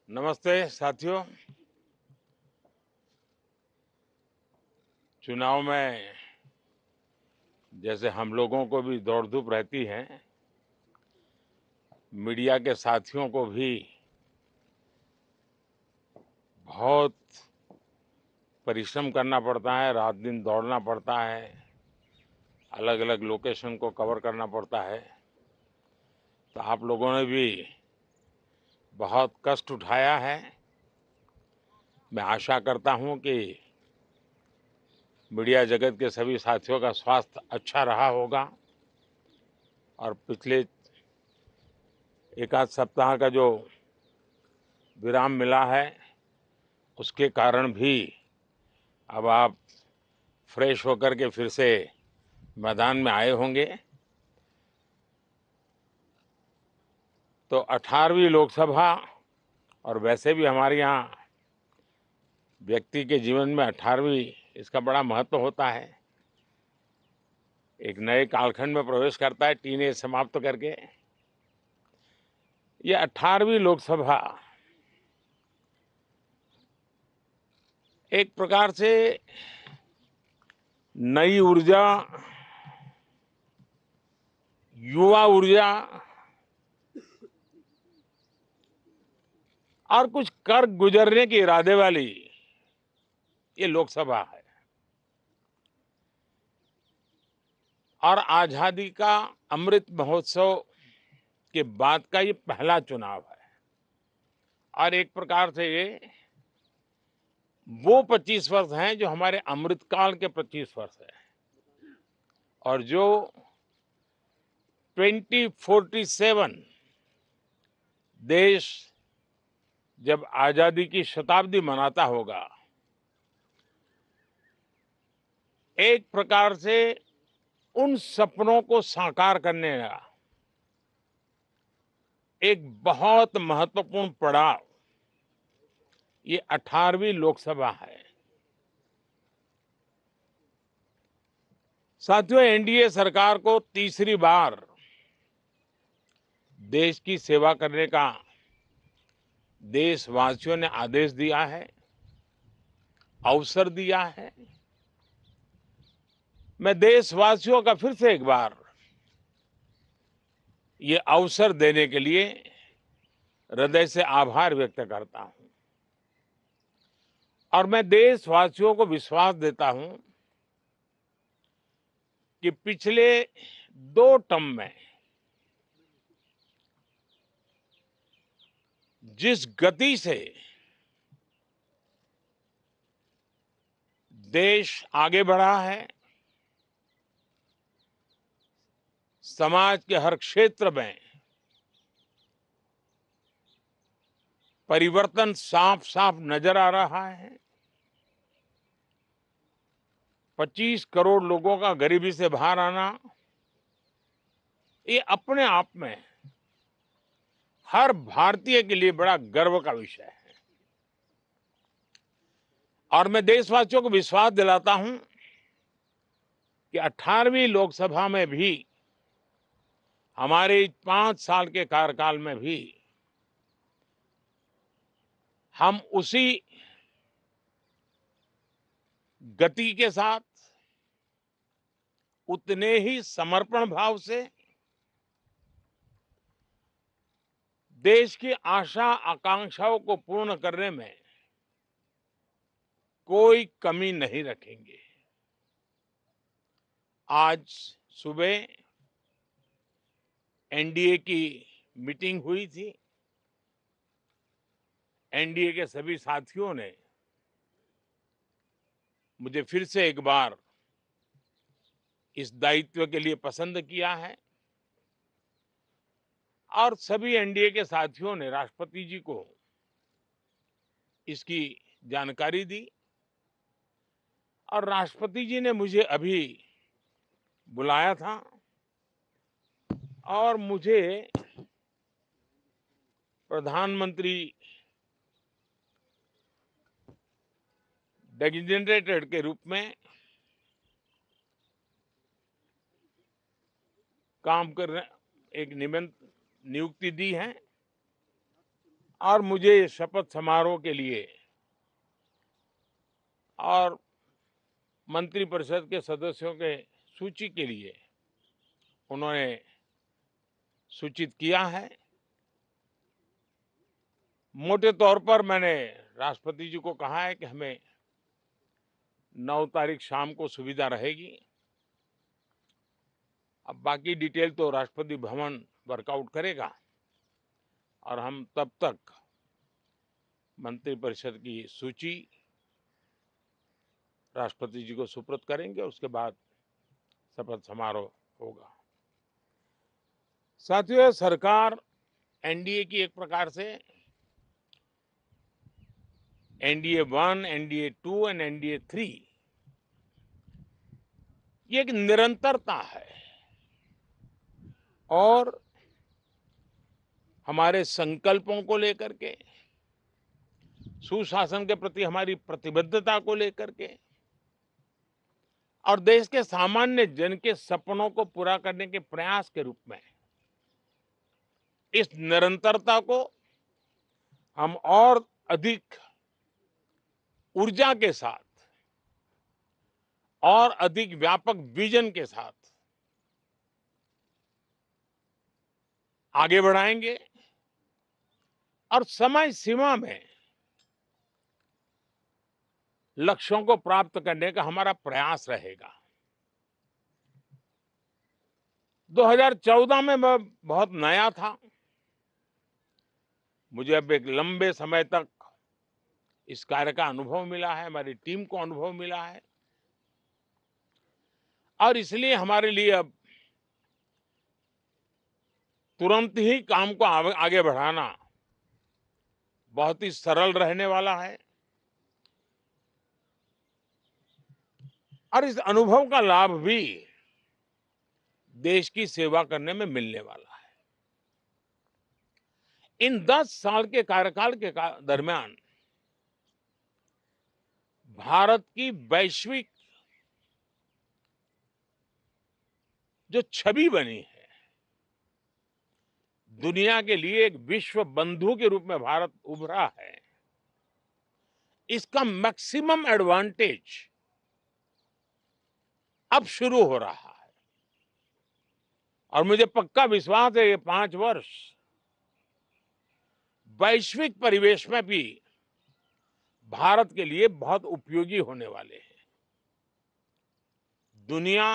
नमस्ते साथियों। चुनाव में जैसे हम लोगों को भी दौड़ धूप रहती है, मीडिया के साथियों को भी बहुत परिश्रम करना पड़ता है, रात दिन दौड़ना पड़ता है, अलग अलग लोकेशन को कवर करना पड़ता है। तो आप लोगों ने भी बहुत कष्ट उठाया है। मैं आशा करता हूं कि मीडिया जगत के सभी साथियों का स्वास्थ्य अच्छा रहा होगा और पिछले एक आध सप्ताह का जो विराम मिला है उसके कारण भी अब आप फ्रेश होकर के फिर से मैदान में आए होंगे। तो 18वीं लोकसभा, और वैसे भी हमारे यहाँ व्यक्ति के जीवन में 18वीं इसका बड़ा महत्व होता है। एक नए कालखंड में प्रवेश करता है टीनेज समाप्त करके। ये 18वीं लोकसभा एक प्रकार से नई ऊर्जा, युवा ऊर्जा और कुछ कर गुजरने के इरादे वाली ये लोकसभा है। और आजादी का अमृत महोत्सव के बाद का ये पहला चुनाव है। और एक प्रकार से ये वो 25 वर्ष हैं जो हमारे अमृतकाल के 25 वर्ष हैं, और जो 2047 देश जब आजादी की शताब्दी मनाता होगा, एक प्रकार से उन सपनों को साकार करने का एक बहुत महत्वपूर्ण पड़ाव ये 18वीं लोकसभा है। साथियों, एनडीए सरकार को तीसरी बार देश की सेवा करने का देशवासियों ने आदेश दिया है, अवसर दिया है। मैं देशवासियों का फिर से एक बार ये अवसर देने के लिए हृदय से आभार व्यक्त करता हूं। और मैं देशवासियों को विश्वास देता हूं कि पिछले 2 टर्म में जिस गति से देश आगे बढ़ा है, समाज के हर क्षेत्र में परिवर्तन साफ साफ नजर आ रहा है। 25 करोड़ लोगों का गरीबी से बाहर आना, ये अपने आप में हर भारतीय के लिए बड़ा गर्व का विषय है। और मैं देशवासियों को विश्वास दिलाता हूं कि 18वीं लोकसभा में भी, हमारे 5 साल के कार्यकाल में भी, हम उसी गति के साथ, उतने ही समर्पण भाव से देश की आशा आकांक्षाओं को पूर्ण करने में कोई कमी नहीं रखेंगे। आज सुबह एनडीए की मीटिंग हुई थी। एनडीए के सभी साथियों ने मुझे फिर से एक बार इस दायित्व के लिए पसंद किया है, और सभी एनडीए के साथियों ने राष्ट्रपति जी को इसकी जानकारी दी। और राष्ट्रपति जी ने मुझे अभी बुलाया था और मुझे प्रधानमंत्री डेजिग्नेटेड के रूप में काम कर एक नियुक्ति दी है। और मुझे शपथ समारोह के लिए और मंत्रिपरिषद के सदस्यों के सूची के लिए उन्होंने सूचित किया है। मोटे तौर पर मैंने राष्ट्रपति जी को कहा है कि हमें 9 तारीख शाम को सुविधा रहेगी। अब बाकी डिटेल तो राष्ट्रपति भवन वर्कआउट करेगा और हम तब तक मंत्रिपरिषद की सूची राष्ट्रपति जी को सुपुर्द करेंगे। उसके बाद शपथ समारोह होगा। साथियों, सरकार एनडीए की एक प्रकार से एनडीए 1, एनडीए 2 और एनडीए 3 ये एक निरंतरता है और हमारे संकल्पों को लेकर के, सुशासन के प्रति हमारी प्रतिबद्धता को लेकर के और देश के सामान्य जन के सपनों को पूरा करने के प्रयास के रूप में इस निरंतरता को हम और अधिक ऊर्जा के साथ और अधिक व्यापक विजन के साथ आगे बढ़ाएंगे और समय सीमा में लक्ष्यों को प्राप्त करने का हमारा प्रयास रहेगा। 2014 में मैं बहुत नया था। मुझे अब एक लंबे समय तक इस कार्य का अनुभव मिला है, हमारी टीम को अनुभव मिला है और इसलिए हमारे लिए अब तुरंत ही काम को आगे बढ़ाना बहुत ही सरल रहने वाला है और इस अनुभव का लाभ भी देश की सेवा करने में मिलने वाला है। इन 10 साल के कार्यकाल के दरमियान भारत की वैश्विक जो छवि बनी है, दुनिया के लिए एक विश्व बंधु के रूप में भारत उभरा है, इसका मैक्सिमम एडवांटेज अब शुरू हो रहा है और मुझे पक्का विश्वास है ये 5 वर्ष वैश्विक परिवेश में भी भारत के लिए बहुत उपयोगी होने वाले हैं। दुनिया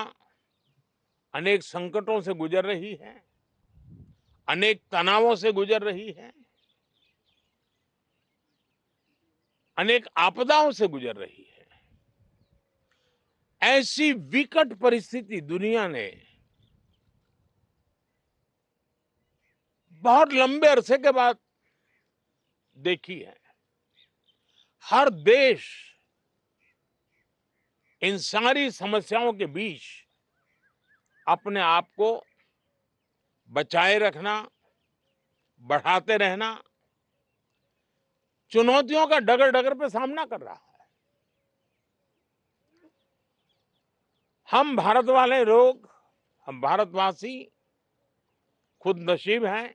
अनेक संकटों से गुजर रही है, अनेक तनावों से गुजर रही है, अनेक आपदाओं से गुजर रही है। ऐसी विकट परिस्थिति दुनिया ने बहुत लंबे अरसे के बाद देखी है। हर देश इन सारी समस्याओं के बीच अपने आप को बचाए रखना, बढ़ाते रहना, चुनौतियों का डगर डगर पे सामना कर रहा है। हम भारत वाले लोग, हम भारतवासी खुद नसीब हैं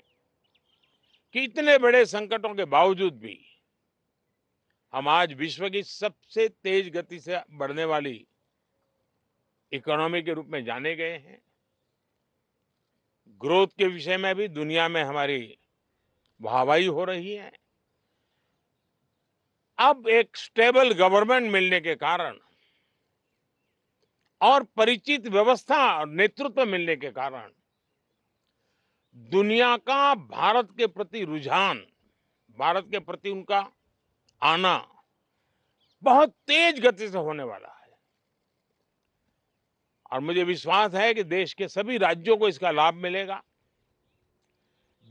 कि इतने बड़े संकटों के बावजूद भी हम आज विश्व की सबसे तेज गति से बढ़ने वाली इकोनॉमी के रूप में जाने गए हैं। ग्रोथ के विषय में भी दुनिया में हमारी वाहवाही हो रही है। अब एक स्टेबल गवर्नमेंट मिलने के कारण और परिचित व्यवस्था और नेतृत्व मिलने के कारण दुनिया का भारत के प्रति रुझान, भारत के प्रति उनका आना बहुत तेज गति से होने वाला है और मुझे विश्वास है कि देश के सभी राज्यों को इसका लाभ मिलेगा।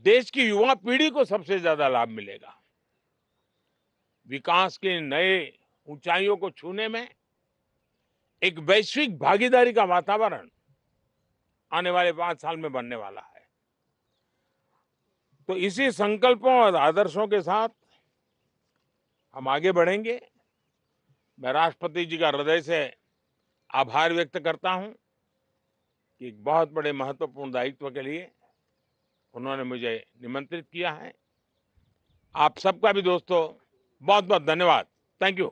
देश की युवा पीढ़ी को सबसे ज्यादा लाभ मिलेगा। विकास के नए ऊंचाइयों को छूने में एक वैश्विक भागीदारी का वातावरण आने वाले 5 साल में बनने वाला है। तो इसी संकल्पों और आदर्शों के साथ हम आगे बढ़ेंगे। मैं राष्ट्रपति जी का हृदय से आभार व्यक्त करता हूं कि एक बहुत बड़े महत्वपूर्ण दायित्व के लिए उन्होंने मुझे निमंत्रित किया है। आप सबका भी दोस्तों बहुत बहुत धन्यवाद। Thank you.